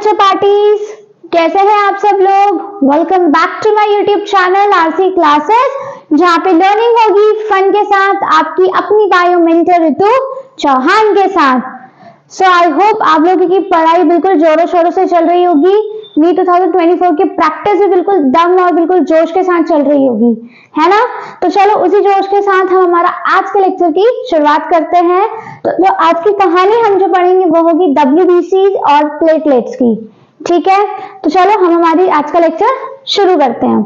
बच्चों पार्टीज, कैसे हैं आप सब लोग। Welcome back to my YouTube channel RC classes, जहाँ पे लर्निंग होगी फन के साथ आपकी अपनी बायो मेंटर ऋतु चौहान के साथ। सो आई होप आप लोगों की पढ़ाई बिल्कुल जोरों शोरों से चल रही होगी। नीट 2024 की प्रैक्टिस भी बिल्कुल दम और बिल्कुल जोश के साथ चल रही होगी, है ना। तो चलो उसी जोश के साथ हम हमारा आज के लेक्चर की शुरुआत करते हैं। तो जो आज की कहानी हम जो पढ़ेंगे वो होगी WBC और प्लेटलेट्स की, ठीक है। तो चलो हम हमारी आज का लेक्चर शुरू करते हैं।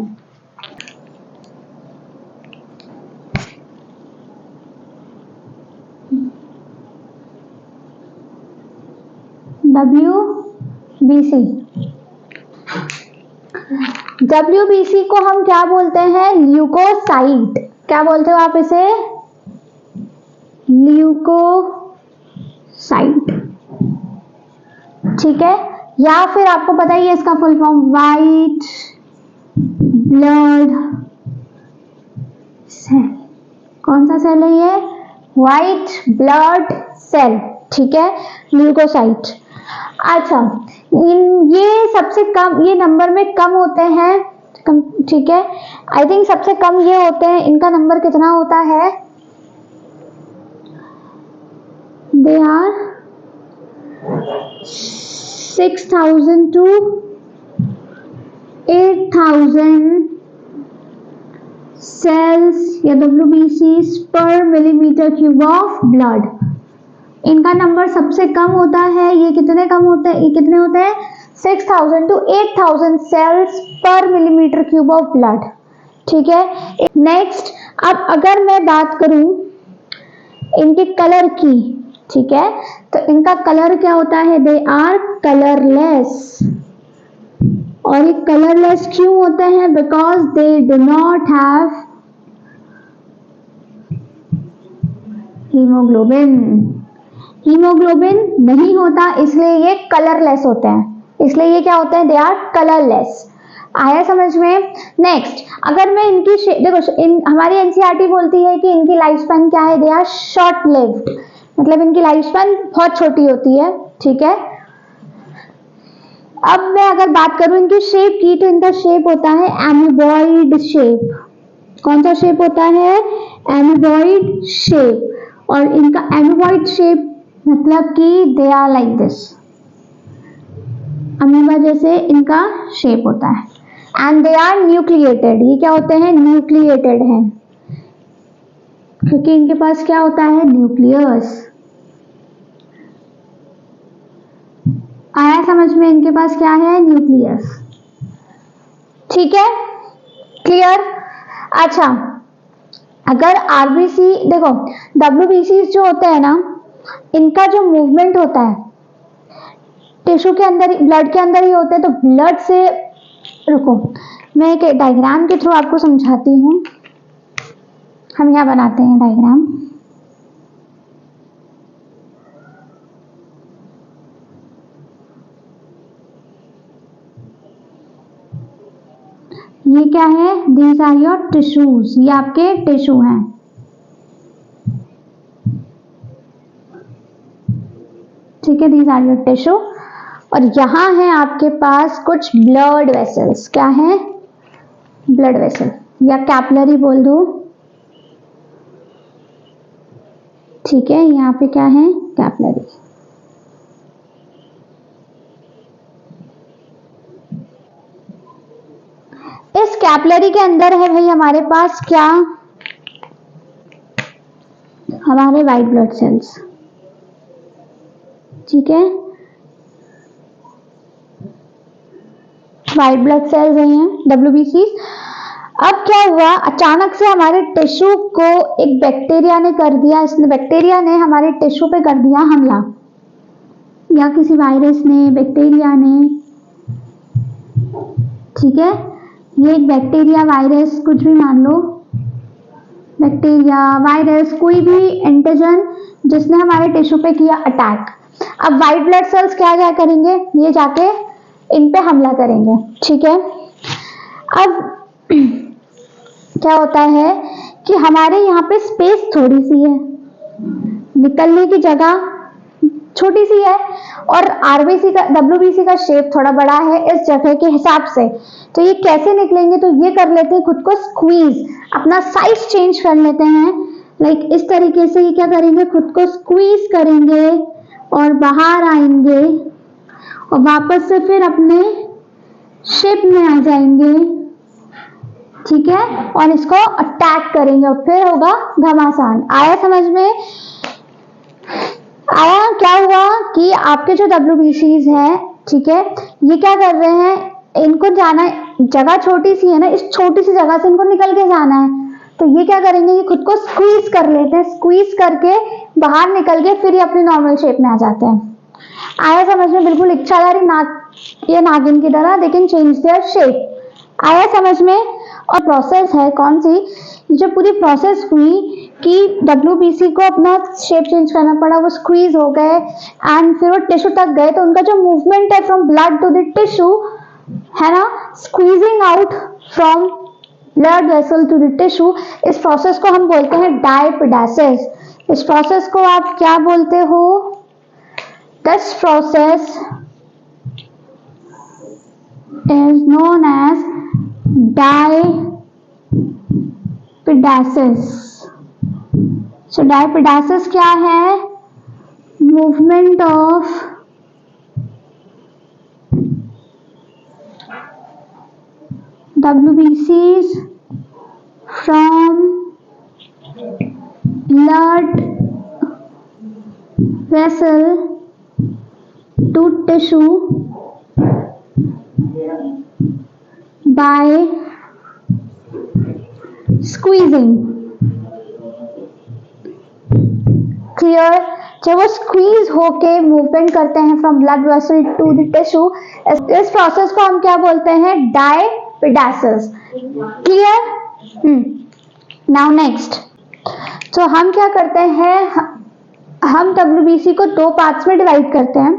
WBC को हम क्या बोलते हैं? ल्यूकोसाइट। क्या बोलते हो आप इसे? ल्यूकोसाइट, ठीक है। या फिर आपको पता ही है इसका full form white blood cell. कौन सा सेल है ये? वाइट ब्लड सेल, ठीक है, ल्यूकोसाइट। अच्छा, ये सबसे कम, ये नंबर में कम होते हैं, ठीक है। आई थिंक सबसे कम ये होते हैं, इनका नंबर कितना होता है? दे आर 6000 to 8000 सेल्स या WBCs पर मिलीमीटर क्यूब ऑफ ब्लड। इनका नंबर सबसे कम होता है। ये कितने कम होते हैं? ये कितने होते हैं? 6000 to 8000 सेल्स पर मिलीमीटर क्यूब ऑफ ब्लड, ठीक है। नेक्स्ट, अब अगर मैं बात करूं इनके कलर की, ठीक है, तो इनका कलर क्या होता है? They are colourless. और ये कलरलेस क्यों होते हैं? Because they do not have haemoglobin. Haemoglobin नहीं होता, इसलिए ये कलरलेस होते हैं। इसलिए ये क्या होते हैं? They are colourless. आया समझ में? नेक्स्ट, अगर मैं इनकी देखो, हमारी एनसीईआरटी बोलती है कि इनकी लाइफ स्पैन क्या है? दे आर शॉर्ट लिव्ड, मतलब इनकी लाइफ स्पैन बहुत छोटी होती है, ठीक है। अब मैं अगर बात करूं इनकी शेप की, तो इनका शेप होता है एमीबॉइड शेप। कौन सा शेप होता है? Amoeboid shape. और इनका एमीबॉइड शेप मतलब कि they are like this, amoeba जैसे इनका शेप होता है। And they are nucleated. ये क्या होते हैं? न्यूक्लिएटेड हैं, क्योंकि इनके पास क्या होता है? न्यूक्लियस। आया समझ में? इनके पास क्या है? न्यूक्लियस, ठीक है, क्लियर। अच्छा, अगर आरबीसी, देखो WBC जो होते हैं ना, इनका जो मूवमेंट होता है टिश्यू के अंदर, ब्लड के अंदर ही होते हैं। तो ब्लड से, रुको मैं एक डायग्राम के थ्रू आपको समझाती हूँ। हम यहाँ बनाते हैं डायग्राम। ये क्या है? These are your tissues. ये आपके टिश्यू हैं, ठीक है, दीज आर योर टिश्यू। और यहाँ है आपके पास कुछ ब्लड वेसल्स। क्या है? ब्लड वेसल या कैपिलरी बोल दो, ठीक है। यहाँ पे क्या है? कैपिलरी। इस कैपिलरी के अंदर है भाई हमारे पास क्या? हमारे वाइट ब्लड सेल्स, ठीक है, वाइट ब्लड सेल्स हैं WBC। अब क्या हुआ? अचानक से हमारे टिश्यू को एक बैक्टीरिया ने कर दिया, इसने बैक्टीरिया ने हमारे टिश्यू पे कर दिया हमला, या किसी वायरस ने, बैक्टीरिया ने, ठीक है। ये एक बैक्टीरिया, वायरस, कुछ भी मान लो, बैक्टीरिया, वायरस, कोई भी एंटीजन जिसने हमारे टिश्यू पे किया अटैक। अब व्हाइट ब्लड सेल्स क्या करेंगे? ये जाके इन पे हमला करेंगे, ठीक है। अब क्या होता है कि हमारे यहाँ पे स्पेस थोड़ी सी है, निकलने की जगह छोटी सी है और आरबीसी का डब्ल्यूबीसी का शेप थोड़ा बड़ा है इस जगह के हिसाब से। तो ये कैसे निकलेंगे, तो ये कर लेते हैं खुद को स्क्वीज, अपना साइज चेंज कर लेते हैं। लाइक इस तरीके से ये क्या करेंगे, खुद को स्क्वीज करेंगे और बाहर आएंगे और वापस से फिर अपने शेप में आ जाएंगे, ठीक है, और इसको अटैक करेंगे और फिर होगा घमासान। आया समझ में? आया? क्या हुआ कि आपके जो WBCs हैं, ठीक है, ये क्या कर रहे हैं, इनको जाना, जगह छोटी सी है ना, इस छोटी सी जगह से इनको निकल के जाना है, तो ये क्या करेंगे, ये खुद को स्क्वीज कर लेते हैं, स्क्वीज करके बाहर निकल के फिर ये अपनी नॉर्मल शेप में आ जाते हैं। आया समझ में? बिल्कुल इच्छाधारी ये नागिन की तरह they can change their shape. आया समझ में? और प्रोसेस है कौन सी, जो पूरी प्रोसेस हुई कि WBC को अपना शेप चेंज करना पड़ा, वो स्क्वीज हो गए एंड फिर वो टिश्यू तक गए, तो उनका जो मूवमेंट है from blood to the tissue है ना, squeezing out from blood vessel to the tissue, इस प्रोसेस को हम बोलते हैं डायपिडासिस। इस प्रोसेस को आप क्या बोलते हो? This process is known as diapedasis. So diapedasis क्या है? Movement of WBCs from blood vessel to tissue by squeezing. Clear? जब वो स्क्वीज होके मूवमेंट करते हैं from blood vessel to the tissue, इस प्रोसेस को हम क्या बोलते हैं? डायपिडासिस। क्लियर? नाउ नेक्स्ट, तो हम क्या करते हैं, हम WBC को दो पार्ट्स में डिवाइड करते हैं।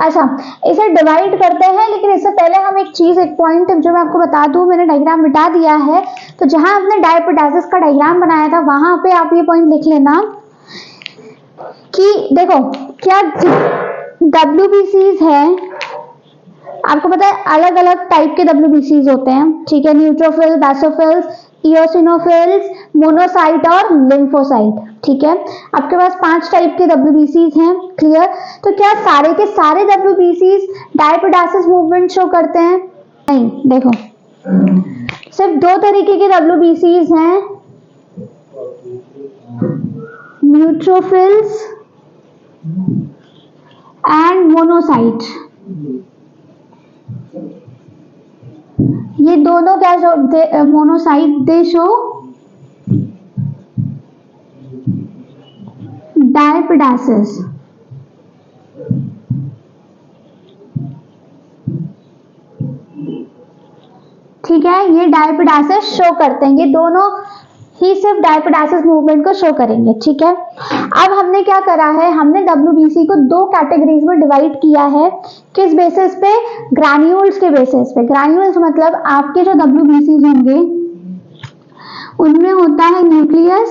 अच्छा, इसे डिवाइड करते हैं, लेकिन इससे पहले हम एक चीज, एक पॉइंट जो मैं आपको बता दूं, मैंने डायग्राम मिटा दिया है, तो जहां आपने डायपिडासिस का डायग्राम बनाया था वहां पे आप ये पॉइंट लिख लेना कि देखो क्या WBCs है, आपको पता है अलग अलग टाइप के WBCs होते हैं, ठीक है, न्यूट्रोफिल, बेसोफिल्स, इओसिनोफिल्स, मोनोसाइट और लिम्फोसाइट, ठीक है। आपके पास 5 टाइप के WBCs हैं। क्लियर? तो क्या सारे के सारे WBCs डायपिडासिस मूवमेंट शो करते हैं? नहीं, देखो सिर्फ 2 तरीके के WBCs हैं, न्यूट्रोफिल्स एंड मोनोसाइट। ये दोनों क्या मोनोसाइट दे शो डायपिडासिस। ठीक है, ये डायपिडासिस शो करते हैं, ये दोनों ही सिर्फ डायपिडासिस मूवमेंट को शो करेंगे। ठीक है, अब हमने क्या करा है, हमने WBC को 2 कैटेगरीज में डिवाइड किया है। किस बेसिस पे? ग्रैन्यूल्स के बेसिस पे। ग्रैन्यूल्स मतलब आपके जो WBCs होंगे उनमें होता है न्यूक्लियस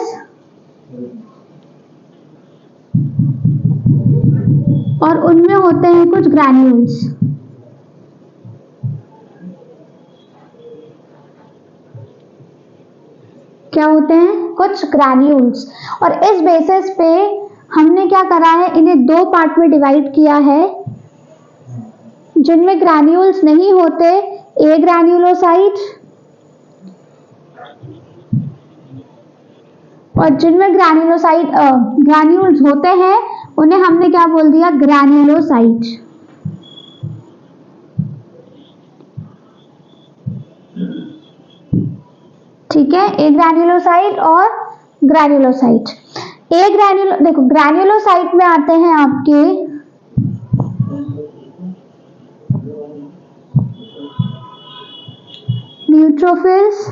और उनमें होते हैं कुछ ग्रैन्यूल्स। क्या होते हैं? कुछ ग्रैन्यूल्स। और इस बेसिस पे हमने क्या करा है, इन्हें 2 पार्ट में डिवाइड किया है। जिनमें ग्रैन्यूल्स नहीं होते, ए ग्रैन्यूलोसाइट, और जिनमें ग्रैन्यूल्स होते हैं उन्हें हमने क्या बोल दिया? ग्रैन्यूलोसाइट। ठीक है, ए ग्रैन्यूलोसाइट और ग्रैन्यूलोसाइट। देखो ग्रैन्यूलोसाइट में आते हैं आपके न्यूट्रोफिल्स,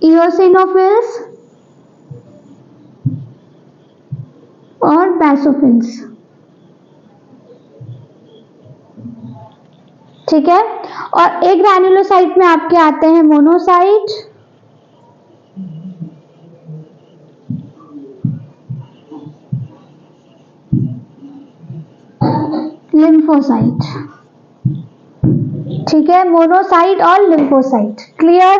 इओसिनोफिल्स और बेसोफिल्स। ठीक है, और एक ग्रैन्युलोसाइट में आपके आते हैं मोनोसाइट लिम्फोसाइट। ठीक है, मोनोसाइट और लिम्फोसाइट। क्लियर?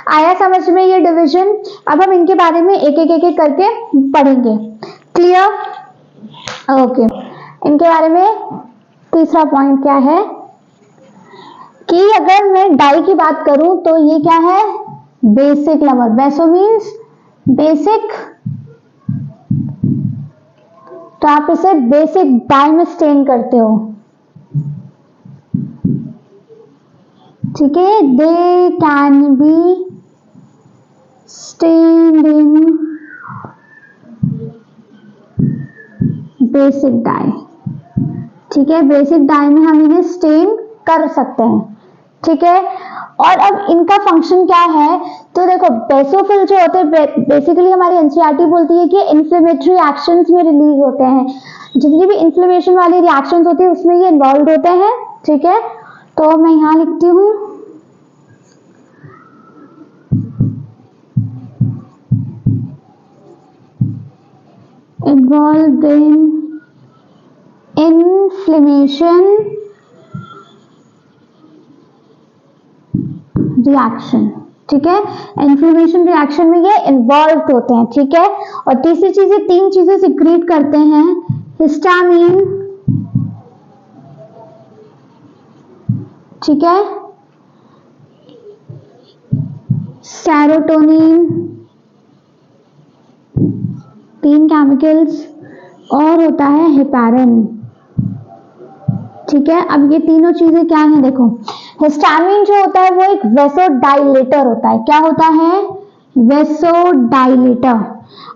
आया समझ में ये डिवीजन? अब हम इनके बारे में एक एक करके पढ़ेंगे। क्लियर? ओके, इनके बारे में तीसरा पॉइंट क्या है कि अगर मैं डाई की बात करूं तो ये क्या है? Basic level. बेसो मीन्स बेसिक, तो आप इसे बेसिक डाई में स्टेन करते हो। ठीक है, they can be stained in basic dye. ठीक है, बेसिक डाई में हम इन्हें स्टेन कर सकते हैं। ठीक है, और अब इनका फंक्शन क्या है? तो देखो, बेसोफिल जो होते हैं बेसिकली हमारी एनसीईआरटी बोलती है कि इन्फ्लेमेटरी एक्शंस में रिलीज होते हैं। जितनी भी इन्फ्लेमेशन वाली रिएक्शंस होती है उसमें ये इन्वॉल्व होते हैं। ठीक है, तो मैं यहां लिखती हूं involved in inflammation reaction। ठीक है, इन्फ्लेमेशन रिएक्शन में ये इन्वॉल्व होते हैं। ठीक है, और तीसरी चीज, ये तीन चीजें सिक्रीट करते हैं, हिस्टामिन, ठीक है, सेरोटोनिन, तीन केमिकल्स, और होता है हेपारिन। ठीक है, अब ये तीनों चीजें क्या हैं? देखो, हिस्टामिन जो होता है वो एक वेसोडाइलेटर होता है। क्या होता है? वेसोडाइलेटर।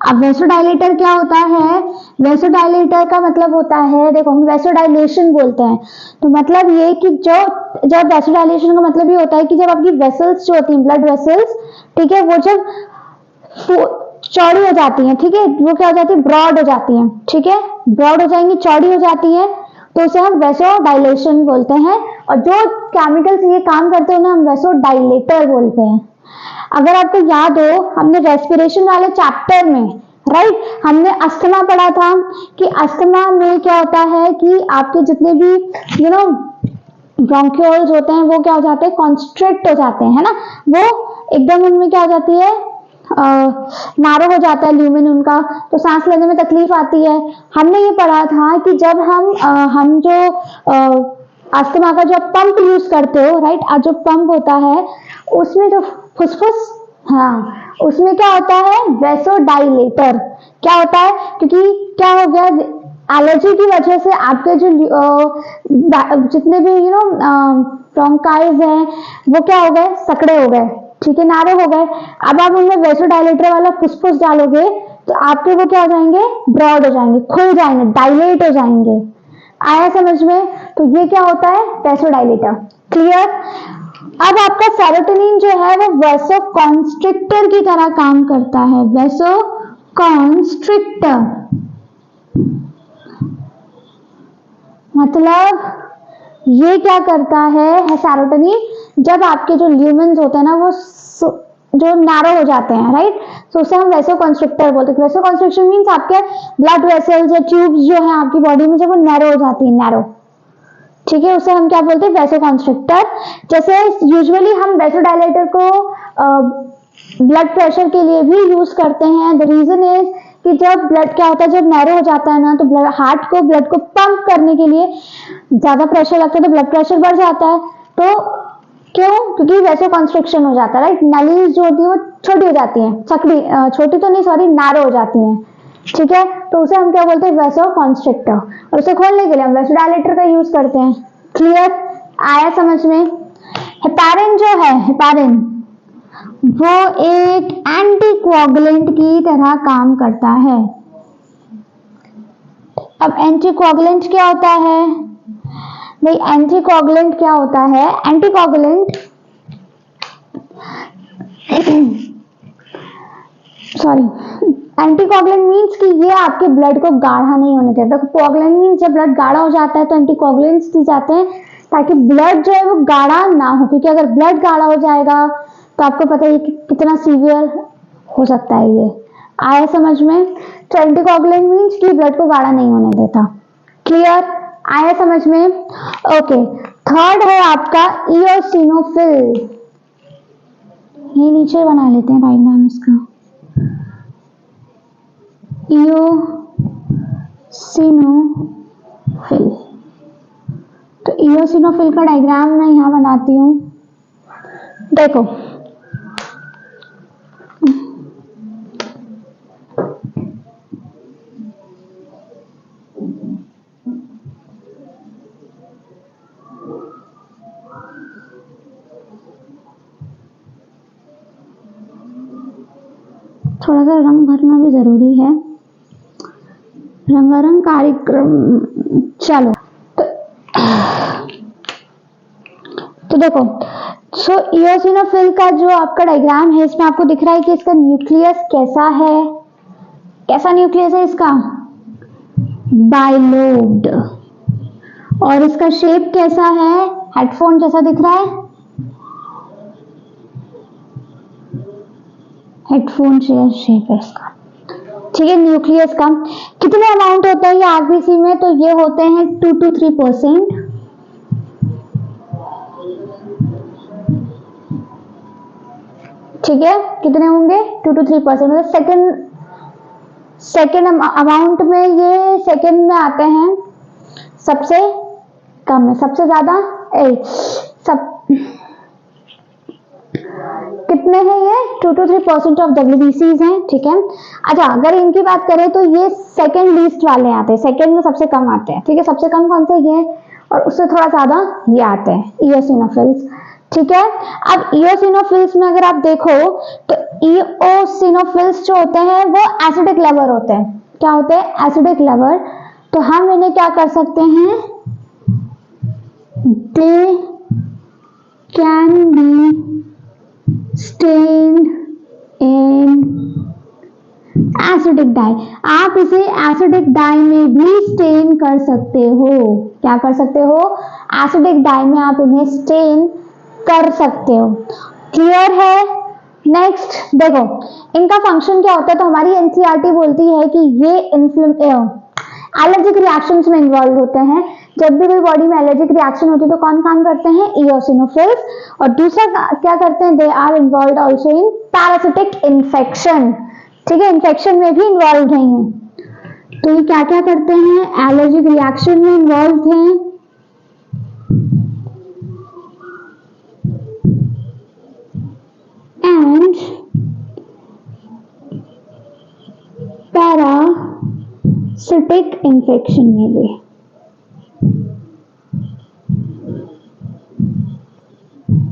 अब वेसोडाइलेटर क्या होता है? वेसोडाइलेटर का मतलब होता है, देखो हम वेसोडाइलेशन बोलते हैं, तो मतलब ये कि जब वेसोडाइलेशन का मतलब ये होता है कि जब आपकी वेसल्स जो होती हैं, ब्लड वेसल्स, ठीक है, वो जब चौड़ी हो जाती हैं, ठीक है, वो क्या हो जाती है? ब्रॉड हो जाती हैं। ठीक है, ब्रॉड हो जाएंगी, चौड़ी हो जाती है, तो उसे हम वेसोडाइलेशन बोलते हैं। और जो केमिकल्स ये काम करते हैं उन्हें हम वेसोडाइलेटर बोलते हैं। अगर आपको याद हो, हमने रेस्पिरेशन वाले चैप्टर में, राइट, हमने अस्थमा पढ़ा था कि अस्थमा में क्या होता है कि आपके जितने भी ब्रोंक्यूल्स होते हैं वो क्या हो जाते हैं? कॉन्स्ट्रिक्ट हो जाते हैं, है ना, वो एकदम उनमें क्या हो जाती है? नारो हो जाता है ल्यूमेन उनका, तो सांस लेने में तकलीफ आती है। हमने ये पढ़ा था कि जब हम जो अस्थमा का जो पंप यूज करते हो, राइट, आज जो पंप होता है उसमें जो फुसफुस, हाँ, उसमें क्या होता है? वेसोडाइलेटर। क्या होता है? क्योंकि क्या हो गया, एलर्जी की वजह से आपके जो जितने भी ब्रोंकाइज हैं वो क्या हो गए? सकड़े हो गए। ठीक है, नारे हो गए। अब आप उनमें वेसोडाइलेटर वाला फुसफुस डालोगे तो आपके वो क्या हो जाएंगे? ब्रॉड हो जाएंगे, खुल जाएंगे, डायलेट हो जाएंगे। आया समझ में? तो ये क्या होता है? वेसोडाइलेटर। क्लियर? अब आपका सेरोटोनिन जो है वो वेसोकॉन्स्ट्रिक्टर की तरह काम करता है। वेसोकॉन्स्ट्रिक्टर मतलब ये क्या करता है सेरोटोनिन? जब आपके जो ल्यूमेन्स होते हैं ना वो जो नैरो हो जाते हैं, राइट, तो उसे हम वेसोकॉन्स्ट्रिक्टर बोलते हैं। वेसोकॉन्स्ट्रिक्शन मींस आपके ब्लड वेसल्स या ट्यूब्स जो है आपकी बॉडी में जब वो नैरो हो जाती है, नैरो, ठीक है, उसे हम क्या बोलते हैं? वेसोकॉन्स्ट्रिक्टर। जैसे यूजुअली हम वेसोडाइलेटर को ब्लड प्रेशर के लिए भी यूज करते हैं। द रीजन इज कि जब ब्लड क्या होता है, जब नैरो हो जाता है ना, तो ब्लड को पंप करने के लिए ज्यादा प्रेशर लगता है, तो ब्लड प्रेशर बढ़ जाता है। तो क्यों? क्योंकि वेसोकॉन्स्ट्रिक्शन हो जाता है, राइट, नलीज जो होती है वो छोटी हो जाती है, सकड़ी, छोटी तो नहीं, सॉरी, नैरो हो जाती है। ठीक है, तो उसे हम क्या बोलते हैं? वेसोकॉन्स्ट्रिक्टर। और उसे खोलने के लिए हम वेसोडाइलेटर का यूज करते हैं। क्लियर? आया समझ में? हेपारिन जो है, हेपारिन वो एक एंटीकोगुलेंट की तरह काम करता है। अब एंटीकोगुलेंट क्या होता है भाई? एंटीकोगुलेंट क्या होता है? एंटीकोगुलेंट सॉरी, एंटीकोगुलेंट मींस कि ये आपके ब्लड को गाढ़ा नहीं होने देता। कोगुलेंट मींस जब ब्लड गाढ़ा हो जाता है तो एंटीकोगुलेंट्स दिए जाते हैं ताकि ब्लड जो है वो गाढ़ा ना हो, क्योंकि अगर ब्लड गाढ़ा हो जाएगा तो आपको पता है कि कितना सीवियर हो सकता है ये। आया समझ में? तो एंटीकोगुलेंट मींस कि ब्लड को गाढ़ा नहीं होने देता। क्लियर? आया समझ में? ओके, थर्ड है आपका इयोसिनोफिल। ये नीचे बना लेते हैं डायग्राम इसका। इयोसिनोफिल, तो इयोसिनोफिल का डायग्राम मैं यहाँ बनाती हूँ। देखो थोड़ा सा रंग भरना भी जरूरी है, रंगारंग कार्यक्रम। चलो तो देखो, सो इयोसिनोफिल का जो आपका डायग्राम है इसमें आपको दिख रहा है कि इसका न्यूक्लियस कैसा है। कैसा न्यूक्लियस है इसका? बाइलोब्ड। और इसका शेप कैसा है? हेडफोन जैसा दिख रहा है, हेडफोन शेप है इसका। ठीक है, न्यूक्लियस का कितने अमाउंट होता है ये आरबीसी में? तो ये होते हैं 2 to 3%। ठीक है, कितने होंगे? 2 to 3%। मतलब सेकेंड अमाउंट में ये सेकेंड में आते हैं, सबसे कम है, सबसे ज्यादा सब कितने हैं ये? 2 to 3% ऑफ WBCs हैं। ठीक है, अच्छा अगर इनकी बात करें तो ये सेकेंड लीस्ट वाले आते हैं, सेकेंड में सबसे कम आते हैं। ठीक है, सबसे कम कौन से? ये, और उससे थोड़ा ज्यादा ये आते हैं, इयोसिनोफिल्स। ठीक है, अब इयोसिनोफिल्स में अगर आप देखो तो इयोसिनोफिल्स जो होते हैं वो एसिडिक लवर होते हैं। क्या होते हैं? Acidic lover. तो हम इन्हें क्या कर सकते हैं? They can be stained in acidic dye. आप इसे एसिडिक डाई में भी स्टेन कर सकते हो। क्या कर सकते हो? एसिडिक डाई में आप इन्हें स्टेन कर सकते हो। क्लियर है? नेक्स्ट देखो, इनका फंक्शन क्या होता है? तो हमारी एनसीईआरटी बोलती है कि ये एलर्जिक रिएक्शंस में इन्वॉल्व होते हैं। जब भी कोई बॉडी में एलर्जिक रिएक्शन होती है तो कौन काम करते हैं? इयोसिनोफिल्स। और दूसरा क्या करते हैं? They are involve also in parasitic infection. ठीक है, इन्फेक्शन में भी इन्वॉल्व हैं। तो ये क्या क्या करते हैं? एलर्जिक रिएक्शन में इन्वॉल्व हैं, एंड पैरासिटिक इन्फेक्शन में भी।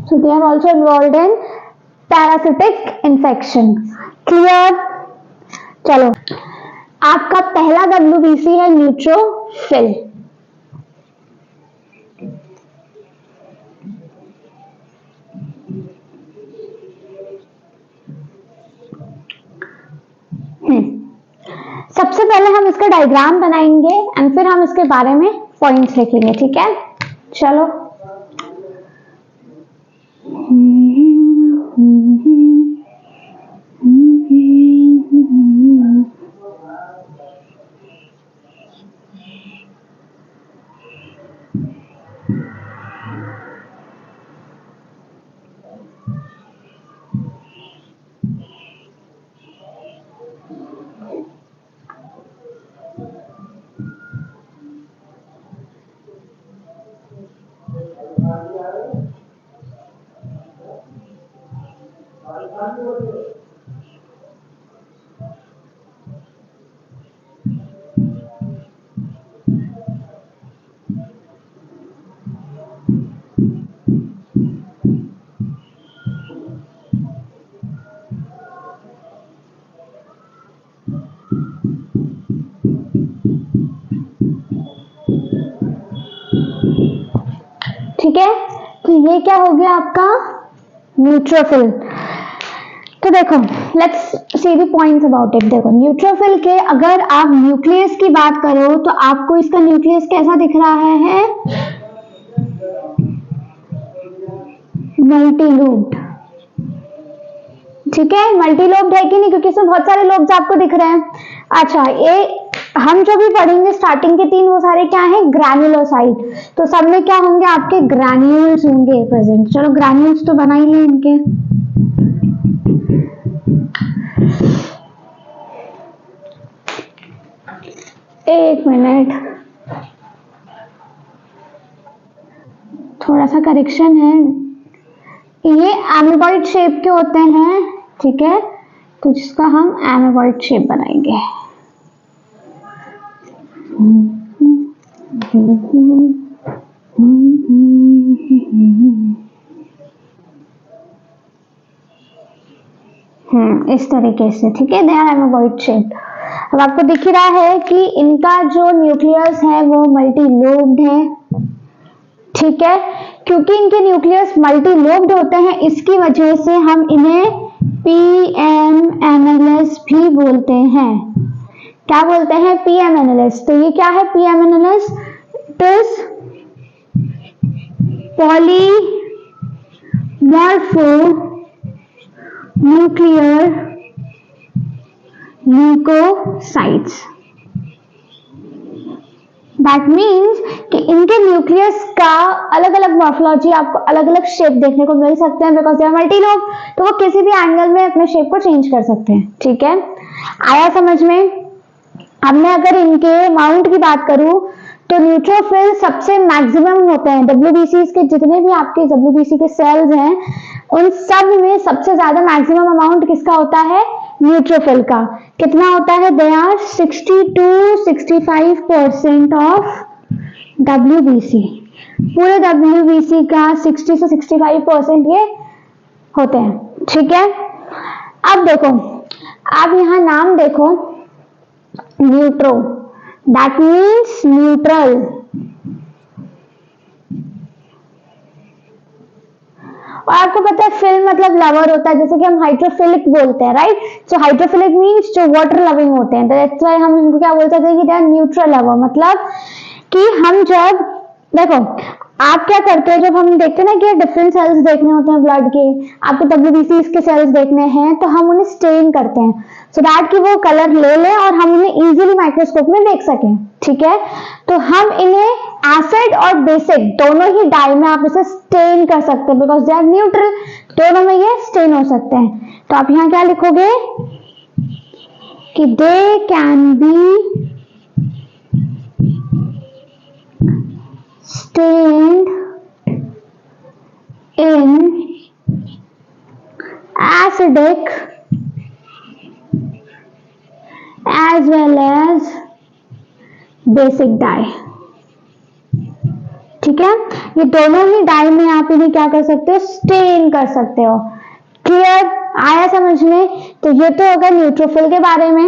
So they are also involved in parasitic infection. Clear? चलो, आपका पहला WBC है न्यूट्रोफिल। सबसे पहले हम इसका डायग्राम बनाएंगे एंड फिर हम इसके बारे में पॉइंट्स लिखेंगे। ठीक है, चलो। ठीक है, तो ये क्या हो गया आपका? न्यूट्रोफिल। तो देखो, let's see the points about it. देखो, न्यूट्रोफिल के अगर आप न्यूक्लियस की बात करो तो आपको इसका न्यूक्लियस कैसा दिख रहा है? मल्टीलोब्ड। ठीक है, मल्टीलोब्ड है कि नहीं? क्योंकि इसमें बहुत सारे लोब्स आपको दिख रहे हैं। अच्छा, ये हम जो भी पढ़ेंगे स्टार्टिंग के 3 वो सारे क्या है, ग्रैन्युलोसाइट। तो सब में क्या होंगे, आपके ग्रैन्यूल्स होंगे प्रेजेंट। चलो ग्रैन्यूल्स तो बना ही ले इनके। एक मिनट, थोड़ा सा करेक्शन है। ये एमीबॉइड शेप के होते हैं, ठीक है, तो जिसका हम एमीबॉइड शेप बनाएंगे। इस तरीके से, ठीक है, दे आर एमीबॉइड शेप। अब आपको दिख रहा है कि इनका जो न्यूक्लियस है वो मल्टी लोब्ड है, ठीक है। क्योंकि इनके न्यूक्लियस मल्टी लोब्ड होते हैं, इसकी वजह से हम इन्हें PMNLS भी बोलते हैं। क्या बोलते हैं, PMNLS। तो ये क्या है PMNLS, it is polymorpho nuclear leucocytes. That means कि इनके न्यूक्लियस का अलग अलग मॉर्फोलॉजी, आपको अलग अलग शेप देखने को मिल सकते हैं, बिकॉज दे आर मल्टीलोब। तो वो किसी भी एंगल में अपने शेप को चेंज कर सकते हैं, ठीक है। आया समझ में। अब मैं अगर इनके अमाउंट की बात करूं तो न्यूट्रोफिल सबसे मैक्सिमम होते हैं। WBCs के जितने भी आपके WBC के सेल्स हैं उन सब में सबसे ज्यादा मैक्सिमम अमाउंट किसका होता है, न्यूट्रोफिल का। कितना होता है, they are 60 to 65% of WBC। पूरे WBC का 60 से 65% ये होते हैं, ठीक है। अब देखो, आप यहाँ नाम देखो, न्यूट्रो, दैट मीन्स न्यूट्रल। और आपको पता है फिल मतलब लवर होता है, जैसे कि हम हाइड्रोफिलिक बोलते हैं, राइट। सो हाइड्रोफिलिक मीन्स जो वाटर लविंग होते हैं, दैट्स व्हाई हम इनको क्या बोलते हैं कि दे आर न्यूट्रल लवर। मतलब कि हम जब देखो, आप क्या करते हो, जब हम देखते हैं ना कि डिफरेंट सेल्स देखने होते हैं ब्लड के, आपको WBCs के सेल्स देखने हैं, तो हम उन्हें स्टेन करते हैं सो दैट कि वो कलर ले ले और हम उन्हें इजीली माइक्रोस्कोप में देख सकें, ठीक है। तो हम इन्हें एसिड और बेसिक दोनों ही डाई में आप इसे स्टेन कर सकते हैं, बिकॉज दे आर न्यूट्रल, दोनों में ये स्टेन हो सकते हैं। तो आप यहाँ क्या लिखोगे कि दे can be stained in acidic as well as basic dye, ठीक है। ये दोनों ही डाई में आप इन्हें क्या कर सकते हो, स्टेन कर सकते हो। क्लियर, आया समझ में। तो ये तो होगा न्यूट्रोफिल के बारे में।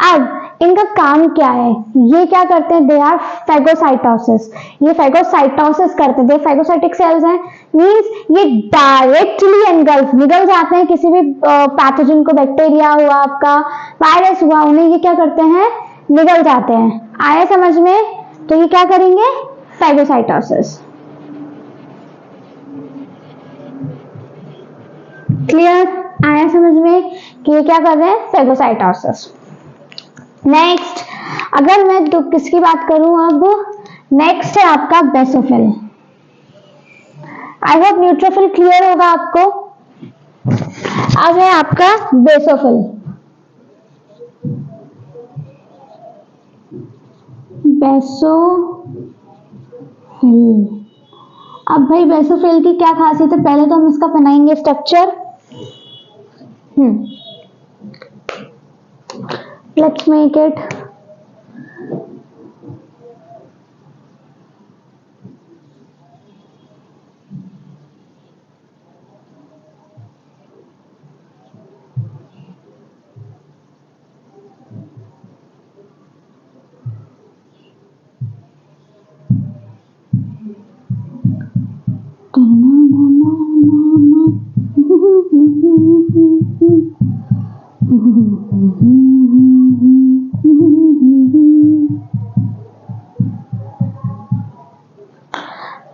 अब इनका काम क्या है, ये क्या करते हैं, दे आर फैगोसाइटोसिस। ये फैगोसाइटोसिस करते हैं, फैगोसाइटिक सेल्स हैं, मींस ये डायरेक्टली एनगल्फ निगल जाते हैं किसी भी पैथोजन को, बैक्टीरिया हुआ, आपका वायरस हुआ, उन्हें ये क्या करते हैं, निगल जाते हैं। आया समझ में। तो ये क्या करेंगे, फैगोसाइटोसिस। क्लियर, आया समझ में कि ये क्या कर रहे हैं, फैगोसाइटोसिस। नेक्स्ट, अगर मैं किसकी बात करूं, अब नेक्स्ट है आपका basophil. I hope neutrophil clear होगा आपको। अब है आपका बेसोफिल। बेसोफिल, अब भाई बेसोफिल की क्या खासियत है, पहले तो हम इसका बनाएंगे स्ट्रक्चर। Let's make it.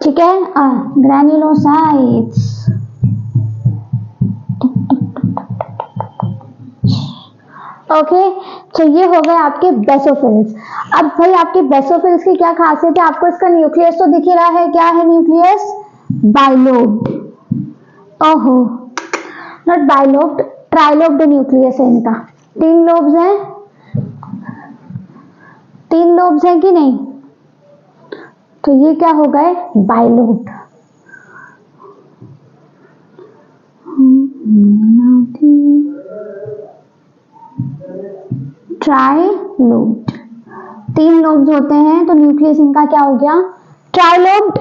ठीक है, ग्रैन्युलोसाइट्स। ओके, तो ये हो गए आपके बेसोफिल्स। अब भाई आपके बेसोफिल्स की क्या खासियत है, आपको इसका न्यूक्लियस तो दिख ही रहा है, क्या है न्यूक्लियस? बाइलोब्ड। ओहो, नॉट बाइलोब्ड, ट्राइलोब्ड न्यूक्लियस है इनका। 3 लोब्स हैं, 3 लोब्स हैं कि नहीं? तो ये क्या हो गए? बाइलोब्ड। ट्राइलोब्ड, 3 लोब्स होते हैं, तो न्यूक्लियस इनका क्या हो गया? ट्राइलोब्ड।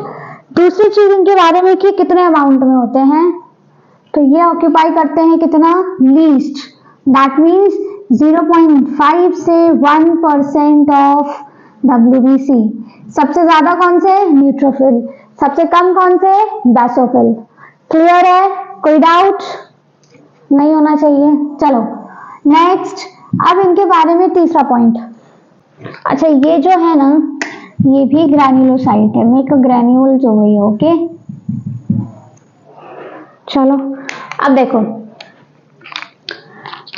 दूसरी चीज इनके बारे में कि कितने अमाउंट में होते हैं, तो ये ऑक्यूपाई करते हैं कितना? लीस्ट, दैट मीन्स 0.5 से 1% ऑफ WBC। सबसे ज्यादा कौन से? न्यूट्रोफिल। सबसे कम कौन से? बेसोफिल। क्लियर है? कोई डाउट नहीं होना चाहिए। चलो नेक्स्ट, अब इनके बारे में तीसरा पॉइंट। अच्छा, ये जो है ना, ये भी ग्रैन्युलोसाइट है, मेक अ ग्रैन्यूल्स हो गई। ओके, चलो अब देखो,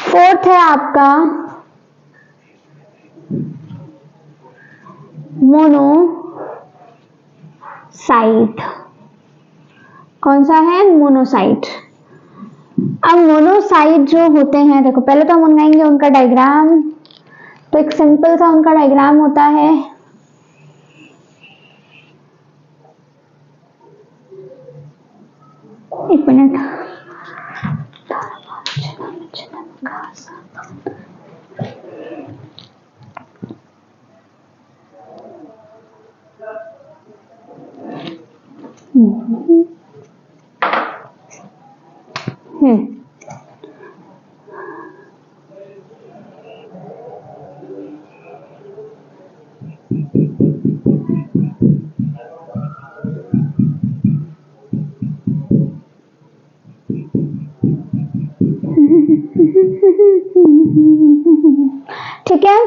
फोर्थ है आपका मोनोसाइट। कौन सा है? मोनोसाइट। अब मोनोसाइट जो होते हैं, देखो पहले तो हम बनाएंगे उनका डायग्राम। तो एक सिंपल सा उनका डायग्राम होता है। एक मिनट, ठीक है।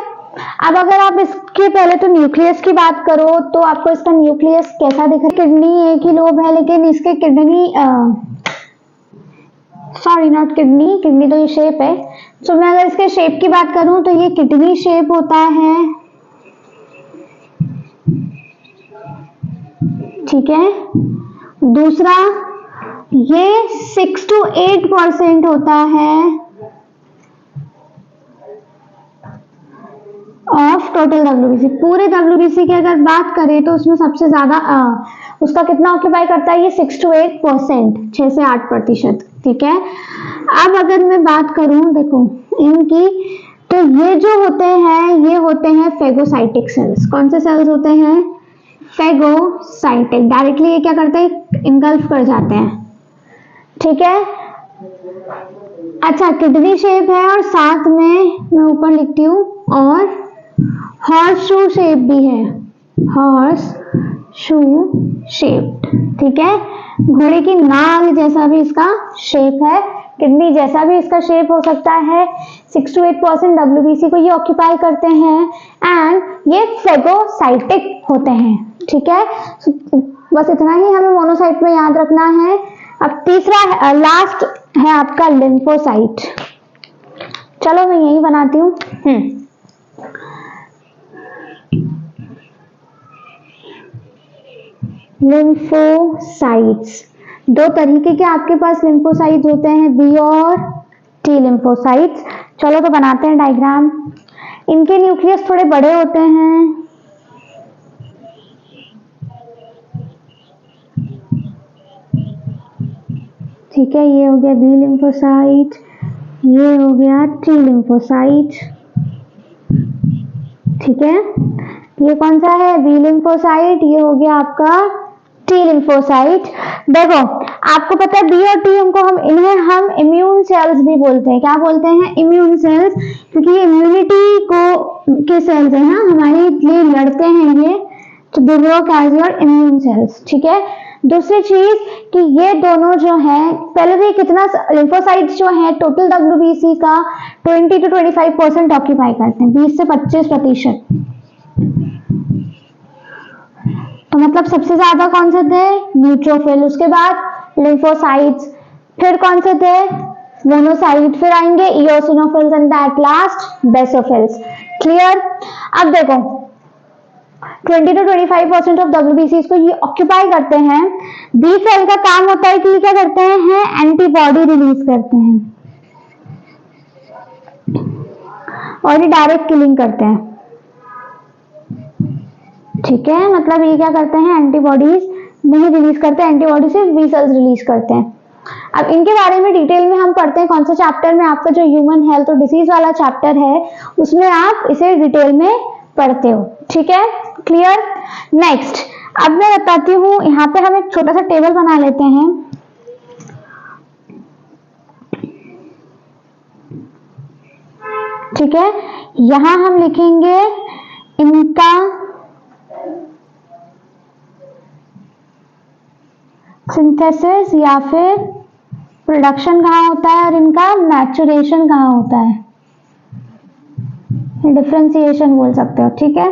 अब अगर आप इसके पहले तो न्यूक्लियस की बात करो, तो आपको इसका न्यूक्लियस कैसा दिख रहा है? किडनी एक ही लोब है, लेकिन इसके kidney sorry not kidney, kidney तो ये शेप है। तो मैं अगर इसके शेप की बात करूं तो ये किडनी शेप होता है, ठीक है। दूसरा, ये 6 to 8% होता है ऑफ टोटल WBC। पूरे WBC की अगर बात करें तो उसमें सबसे ज्यादा उसका कितना ऑक्यूपाई करता है? ये 6 to 8%, 6 से 8%, ठीक है। अब अगर मैं बात करूं देखो इनकी, तो ये जो होते हैं, ये होते हैं फेगोसाइटिक सेल्स। कौन से सेल्स होते हैं? फेगोसाइटिक। डायरेक्टली ये क्या करते हैं? इंगल्फ कर जाते हैं, ठीक है। अच्छा, किडनी शेप है और साथ में मैं ऊपर लिखती हूँ और हॉर्स शू शेप भी है, हॉर्स शू शेप, ठीक है। घोड़े की नाल जैसा भी इसका शेप है, किडनी जैसा भी इसका शेप हो सकता है। 6 to 8% WBC को ये ऑक्यूपाई करते हैं एंड ये फेगोसाइटिक होते हैं, ठीक है। बस इतना ही हमें मोनोसाइट में याद रखना है। अब तीसरा लास्ट है आपका लिम्फोसाइट। चलो मैं यही बनाती हूँ। लिम्फोसाइट्स, 2 तरीके के आपके पास लिम्फोसाइट्स होते हैं, बी और टी लिम्फोसाइट्स। चलो तो बनाते हैं डायग्राम। इनके न्यूक्लियस थोड़े बड़े होते हैं, ठीक है। ये हो गया बी लिम्फोसाइट, ये हो गया टी लिम्फोसाइट, ठीक है। ये कौन सा है? B lymphocyte. ये हो गया आपका टी लिम्फोसाइट। देखो आपको पता है बी और टी इन्हें हम इम्यून सेल्स भी बोलते हैं। क्या बोलते हैं? इम्यून सेल्स, क्योंकि ये इम्यूनिटी को के सेल्स है ना, हमारे लिए लड़ते हैं ये, तो they work as your immune cells, ठीक है। दूसरी चीज कि ये दोनों जो है, पहले भी कितना लिम्फोसाइट्स जो है टोटल WBC का 20 to 25% ऑक्यूपाई करते हैं, 20 से 25%। तो मतलब सबसे ज्यादा कौन से थे? न्यूट्रोफिल, उसके बाद लिम्फोसाइट्स, फिर कौन से थे? मोनोसाइट, फिर आएंगे eosinophils and at last basophils. Clear? अब देखो 20 to 25% ऑफ WBCs को ये ऑक्यूपाई करते हैं। बी सेल का काम होता है कि ये क्या करते हैं, एंटीबॉडी रिलीज करते हैं और ये डायरेक्ट किलिंग करते हैं। ठीक है, मतलब ये क्या करते हैं, एंटीबॉडीज नहीं रिलीज करते, एंटीबॉडी से बी सेल्स रिलीज करते हैं। अब इनके बारे में डिटेल में हम पढ़ते हैं कौन सा चैप्टर में, आपका जो ह्यूमन हेल्थ और डिसीज वाला चैप्टर है उसमें आप इसे डिटेल में पढ़ते हो। ठीक है, क्लियर? नेक्स्ट अब मैं बताती हूँ, यहाँ पे हम एक छोटा सा टेबल बना लेते हैं। ठीक है, यहाँ हम लिखेंगे इनका सिंथेसिस या फिर प्रोडक्शन कहाँ होता है और इनका मैचुरेशन कहाँ होता है, डिफरेंशिएशन बोल सकते हो। ठीक है,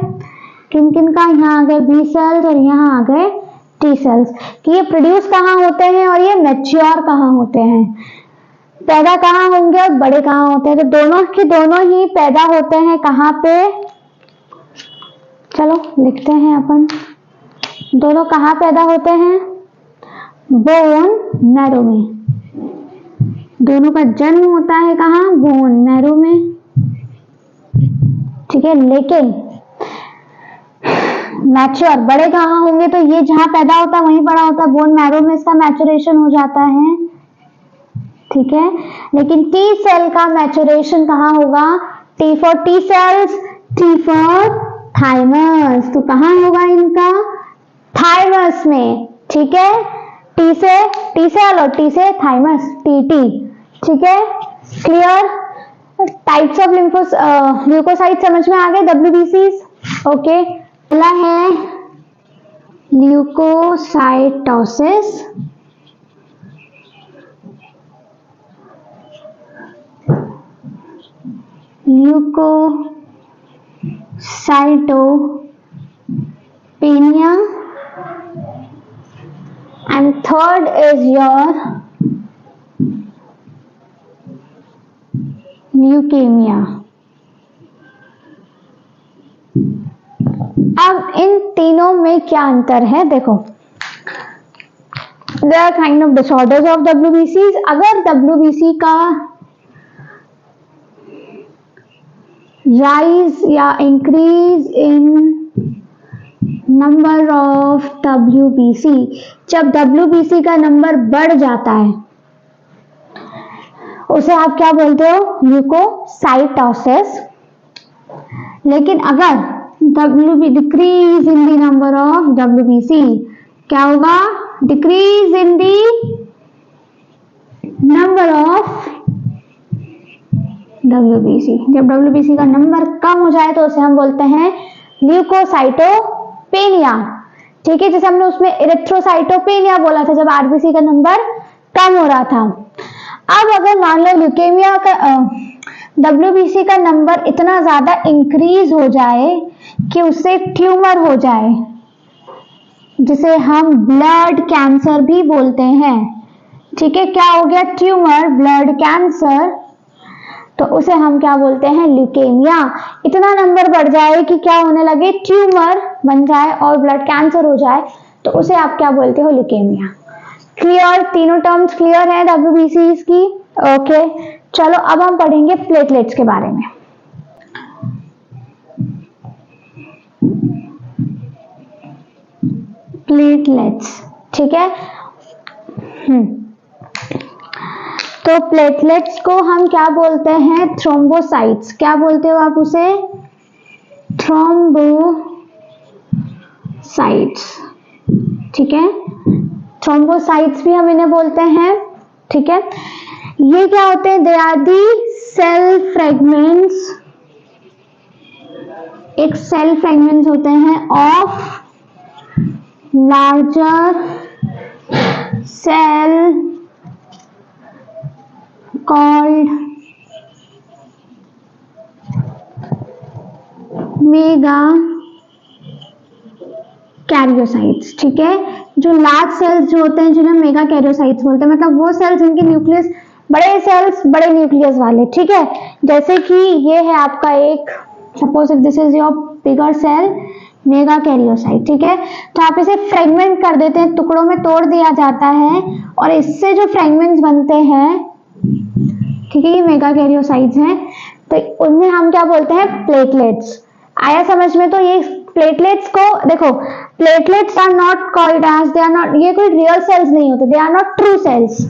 किन किन का, यहाँ आ गए बी सेल्स और यहाँ आ गए टी सेल्स, कि ये प्रोड्यूस कहाँ होते हैं और ये मैच्योर कहाँ होते हैं, पैदा कहाँ होंगे और बड़े कहाँ होते हैं। तो दोनों की दोनों ही पैदा होते हैं कहाँ पे, चलो लिखते हैं अपन, दोनों कहाँ पैदा होते हैं, बोन मैरो में। दोनों का जन्म होता है कहाँ, बोन मैरो में। ठीक है, लेकिन मैच्योर बड़े कहाँ होंगे, तो ये जहां पैदा होता है वहीं बड़ा होता है, बोन मैरो में इसका मैचुरेशन हो जाता है। ठीक है, लेकिन टी सेल का मैचुरेशन कहाँ होगा, T for T cells, T for thymus, तो कहाँ होगा इनका, थाइमस में। ठीक है, टी से टी सेल और टी से थाइमस, टीटी। ठीक है, क्लियर? टाइप्स ऑफ ल्यूकोसाइट समझ में आ गए, WBCs। ओके, पहला है leukocytosis, leucocytopenia, and third is your leukemia। अब इन तीनों में क्या अंतर है, देखो there are kind of disorders of WBCs। अगर WBC का rise या increase in number of WBC, जब WBC का नंबर बढ़ जाता है उसे आप क्या बोलते हो, ल्यूकोसाइटोसिस। लेकिन अगर decrease in the number of WBC, क्या होगा, decrease in the number of WBC। जब WBC का नंबर कम हो जाए तो उसे हम बोलते हैं ल्यूकोसाइटोपेनिया। ठीक है, जैसे हमने उसमें इरिथ्रोसाइटोपेनिया बोला था जब RBC का नंबर कम हो रहा था। अब अगर मान लो ल्यूकेमिया का WBC का नंबर इतना ज्यादा इंक्रीज हो जाए कि उससे ट्यूमर हो जाए, जिसे हम ब्लड कैंसर भी बोलते हैं। ठीक है, क्या हो गया, ट्यूमर, ब्लड कैंसर, तो उसे हम क्या बोलते हैं, ल्यूकेमिया। इतना नंबर बढ़ जाए कि क्या होने लगे, ट्यूमर बन जाए और ब्लड कैंसर हो जाए, तो उसे आप क्या बोलते हो, ल्यूकेमिया। क्लियर? तीनों टर्म्स क्लियर है WBCs की। ओके, चलो अब हम पढ़ेंगे प्लेटलेट्स के बारे में। प्लेटलेट्स, ठीक है। तो प्लेटलेट्स को हम क्या बोलते हैं, थ्रोम्बोसाइट्स। क्या बोलते हो आप उसे, थ्रोम्बोसाइट्स। ठीक है, थ्रोम्बोसाइट्स भी हम इन्हें बोलते हैं। ठीक है, ये क्या होते हैं, they are the cell fragments, एक सेल फ्रेगमेंट्स होते हैं of larger cell called megakaryocytes. ठीक है, जो लार्ज सेल्स जो होते हैं जिन्हें मेगा कैरियोसाइट्स बोलते हैं, मतलब वो सेल्स जिनके न्यूक्लियस बड़े सेल्स, बड़े न्यूक्लियस वाले, ठीक है। जैसे कि ये है आपका एक, suppose if this is your bigger cell, megakaryocyte, ठीक है। तो आप इसे फ्रेगमेंट कर देते हैं, टुकड़ों में तोड़ दिया जाता है और इससे जो फ्रेगमेंट्स बनते हैं, ठीक है, ये मेगा कैरियोसाइट्स हैं, तो उनमें हम क्या बोलते हैं, प्लेटलेट्स। आया समझ में? तो ये प्लेटलेट्स को देखो, platelets are not called as, they are not, ये कोई रियल सेल्स नहीं होते, they are not true cells,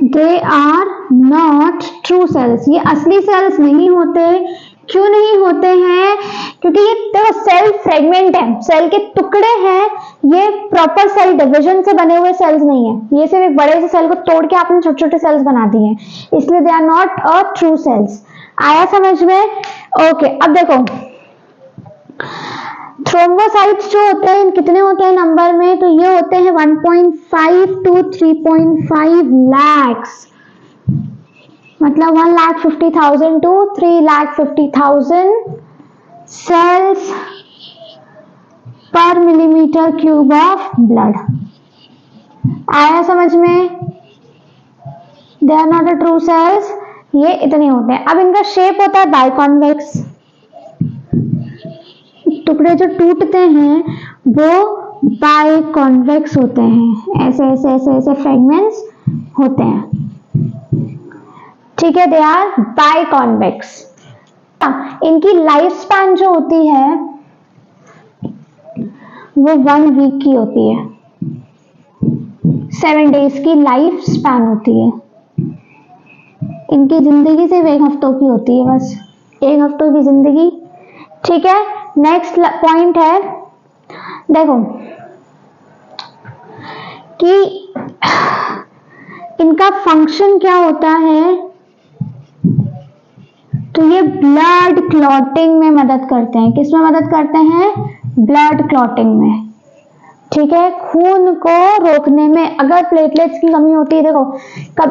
they are not true cells, ये असली सेल्स नहीं होते। क्यों नहीं होते हैं? क्योंकि ये देखो सेल फ्रेगमेंट है, सेल के टुकड़े हैं, ये प्रॉपर सेल डिवीजन से बने हुए सेल्स नहीं है, ये सिर्फ एक बड़े से सेल को तोड़ के आपने छोटे छोटे सेल्स बना दिए हैं, इसलिए they are not a true cells. आया समझ में? ओके, अब देखो थ्रोम्बोसाइट्स जो होते हैं कितने होते हैं नंबर में, तो ये होते हैं 1.5 to 3.5 lakhs, मतलब 1,50,000 to 3,50,000 cells per millimeter cube of blood। आया समझ में? They are not a true cells, ये इतने होते हैं। अब इनका शेप होता है बाइकॉन्वेक्स, टुकड़े जो टूटते हैं वो बाइकॉन्वेक्स होते हैं, ऐसे ऐसे ऐसे ऐसे फ्रेगमेंट्स होते हैं, ठीक है, दे आर बाइकॉन्वेक्स। इनकी लाइफ स्पैन जो होती है वो 1 वीक की होती है, 7 डेज की लाइफ स्पैन होती है। इनकी जिंदगी सिर्फ 1 हफ्तों की होती है, बस 1 हफ्तों की जिंदगी, ठीक है। नेक्स्ट पॉइंट है, देखो कि इनका फंक्शन क्या होता है, तो ये ब्लड क्लॉटिंग में मदद करते हैं। किसमें मदद करते हैं? ब्लड क्लॉटिंग में, ठीक है, खून को रोकने में। अगर प्लेटलेट्स की कमी होती है, देखो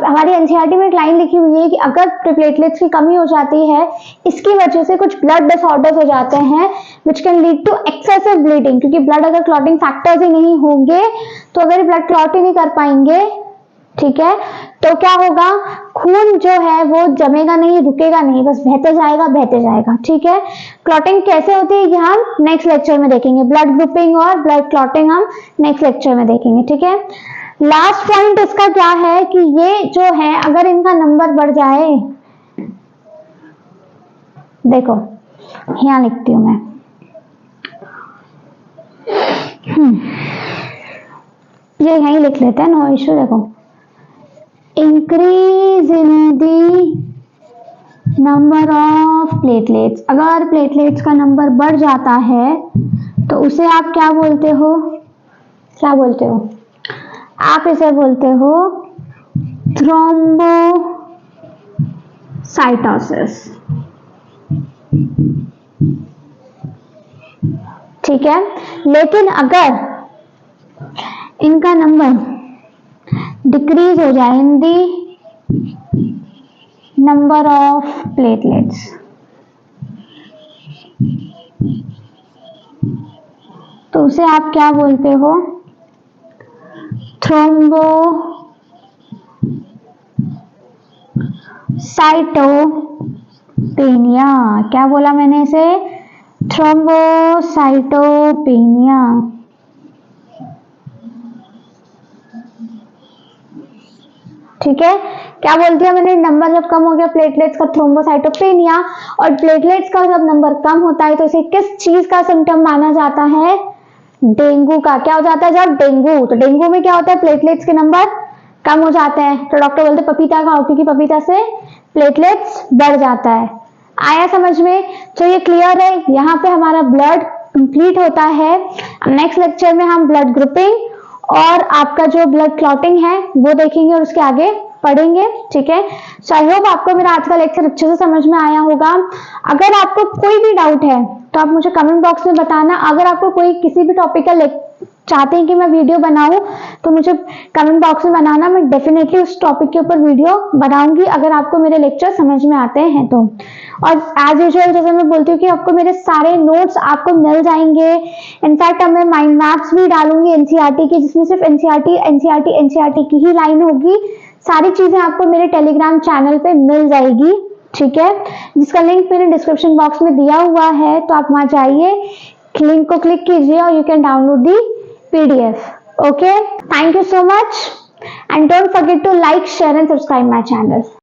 हमारी एनसीईआरटी में एक लाइन लिखी हुई है कि अगर प्लेटलेट्स की कमी हो जाती है, इसकी वजह से कुछ ब्लड डिसऑर्डर्स हो जाते हैं which can lead to excessive bleeding, क्योंकि ब्लड अगर क्लॉटिंग फैक्टर्स ही नहीं होंगे तो अगर ब्लड क्लॉट ही नहीं कर पाएंगे, ठीक है, तो क्या होगा, खून जो है वो जमेगा नहीं, रुकेगा नहीं, बस बहते जाएगा, ठीक है। क्लॉटिंग कैसे होती है ये हम नेक्स्ट लेक्चर में देखेंगे, ब्लड ग्रुपिंग और ब्लड क्लॉटिंग हम नेक्स्ट लेक्चर में देखेंगे, ठीक है। लास्ट पॉइंट इसका क्या है कि ये जो है अगर इनका नंबर बढ़ जाए, देखो यहां लिखती हूं मैं, ये यहीं लिख लेते हैं, नो इश्यू। देखो increase in the number of platelets, अगर प्लेटलेट्स का नंबर बढ़ जाता है तो उसे आप क्या बोलते हो, क्या बोलते हो? आप इसे बोलते हो थ्रोम्बोसाइटोसिस, ठीक है। लेकिन अगर इनका नंबर डिक्रीज हो जाए इन दी नंबर ऑफ प्लेटलेट्स, तो उसे आप क्या बोलते हो? थ्रोम्बोसाइटोपेनिया। क्या बोला मैंने इसे? थ्रोम्बोसाइटोपेनिया, ठीक है। क्या बोलती है मैंने? नंबर जब कम हो गया प्लेटलेट्स का, थ्रोम्बोसाइटोपेनिया। और प्लेटलेट्स का जब नंबर कम होता है तो इसे किस चीज का सिम्टम माना जाता है? डेंगू का। क्या हो जाता है जब? डेंगू। तो डेंगू में क्या होता है? प्लेटलेट्स के नंबर कम हो जाते हैं, तो डॉक्टर बोलते हैं पपीता खाओ, क्योंकि पपीता से प्लेटलेट्स बढ़ जाता है। आया समझ में? तो ये क्लियर है, यहाँ पे हमारा ब्लड कंप्लीट होता है। नेक्स्ट लेक्चर में हम ब्लड ग्रुपिंग और आपका जो ब्लड क्लॉटिंग है वो देखेंगे और उसके आगे पढ़ेंगे, ठीक है। सो आई होप आपको मेरा आज का लेक्चर अच्छे से समझ में आया होगा। अगर आपको कोई भी डाउट है तो आप मुझे कमेंट बॉक्स में बताना। अगर आपको कोई किसी भी टॉपिक का चाहते हैं कि मैं वीडियो बनाऊं तो मुझे कमेंट बॉक्स में बनाना, मैं डेफिनेटली उस टॉपिक के ऊपर वीडियो बनाऊंगी अगर आपको मेरे लेक्चर समझ में आते हैं तो। और एज यूजुअल जैसे मैं बोलती हूँ कि आपको मेरे सारे नोट्स आपको मिल जाएंगे। इनफैक्ट अब मैं माइंड मैप्स भी डालूंगी एनसीईआरटी की, जिसमें सिर्फ एनसीईआरटी की ही लाइन होगी। सारी चीजें आपको मेरे टेलीग्राम चैनल पे मिल जाएगी, ठीक है, जिसका लिंक मैंने डिस्क्रिप्शन बॉक्स में दिया हुआ है। तो आप वहां जाइए, लिंक को क्लिक कीजिए और you can download the PDF। Okay, thank you so much and don't forget to like, share and subscribe my channel.